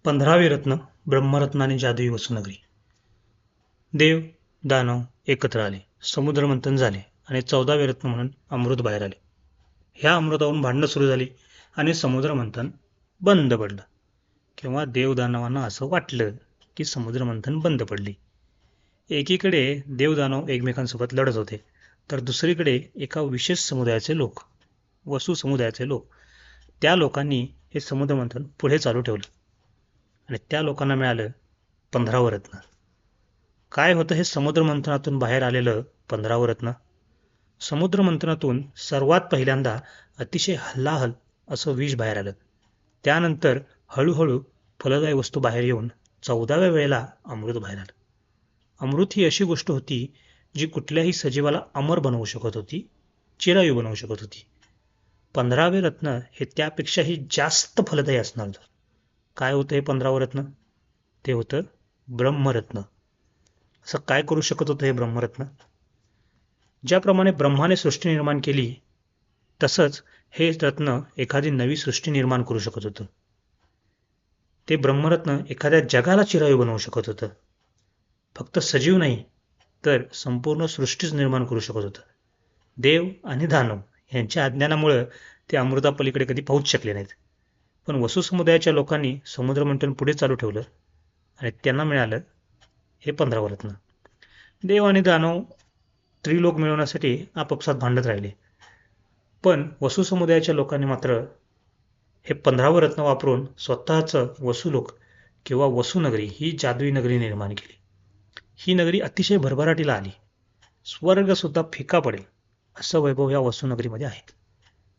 15वे रत्न ब्रह्मरत्न आणि जादुई वसुनगरी. देव दानव एकत्र आले, समुद्रमंथन झाले आणि 14वे रत्न म्हणून अमृत बाहेर आले. ह्या अमृतावरून भांडणं सुरू झाली आणि समुद्रमंथन बंद पडलं. किंवा देवदानवांना असं वाटलं की समुद्रमंथन बंद पडली. एकीकडे देवदानव एकमेकांसोबत लढत होते, तर दुसरीकडे एका विशेष समुदायाचे लोक, वसु समुदायाचे लोक, त्या लोकांनी हे समुद्रमंथन पुढे चालू ठेवलं आणि त्या लोकांना मिळालं 15वं रत्न. काय होतं हे समुद्रमंथनातून बाहेर आलेलं 15वं रत्न? समुद्रमंथनातून सर्वात पहिल्यांदा अतिशय हल्लाहल असं विष बाहेर आलं. त्यानंतर हळूहळू फलदायी वस्तू बाहेर येऊन 14व्या वेळेला अमृत बाहेर आलं. अमृत ही अशी गोष्ट होती जी कुठल्याही सजीवाला अमर बनवू शकत होती, चिरायू बनवू शकत होती. 15वे रत्न हे त्यापेक्षाही जास्त फलदायी असणार होतं. काय होतं हे 15वं रत्न? ते होतं ब्रह्मरत्न. असं काय करू शकत होतं हे ब्रह्मरत्न? ज्याप्रमाणे ब्रह्माने सृष्टी निर्माण केली, तसंच हे रत्न एखादी नवी सृष्टी निर्माण करू शकत होतं. ते ब्रह्मरत्न एखाद्या जगाला चिरायू बनवू शकत होतं. फक्त सजीव नाही, तर संपूर्ण सृष्टीच निर्माण करू शकत होतं. देव आणि दानव यांच्या अज्ञानामुळं ते अमृतापलीकडे कधी पाहूच शकले नाहीत. पण वसु समुदायाच्या लोकांनी समुद्रमंथन पुढे चालू ठेवलं आणि त्यांना मिळालं हे 15वं रत्न. देव आणि दानव त्रिलोक मिळवण्यासाठी आपापसात भांडत राहिले. पण वसु समुदायाच्या लोकांनी मात्र हे 15वं रत्न वापरून स्वतःचं वसुलोक किंवा वसुनगरी ही जादुई नगरी निर्माण केली. ही नगरी अतिशय भरभराटीला आली. स्वर्ग सुद्धा फिका पडेल असं वैभव या वसुनगरीमध्ये आहे.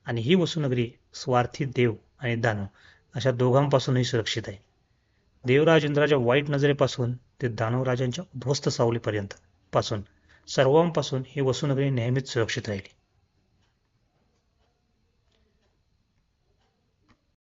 आणि ही वसुनगरी स्वार्थी देव आणि दानव अशा दोघांपासूनही सुरक्षित आहे. देवराज इंद्राच्या वाईट नजरेपासून ते दानवराजांच्या उद्ध्वस्त सावलीपर्यंत पासून सर्वांपासून ही वसुनगरी नेहमीच सुरक्षित राहिली.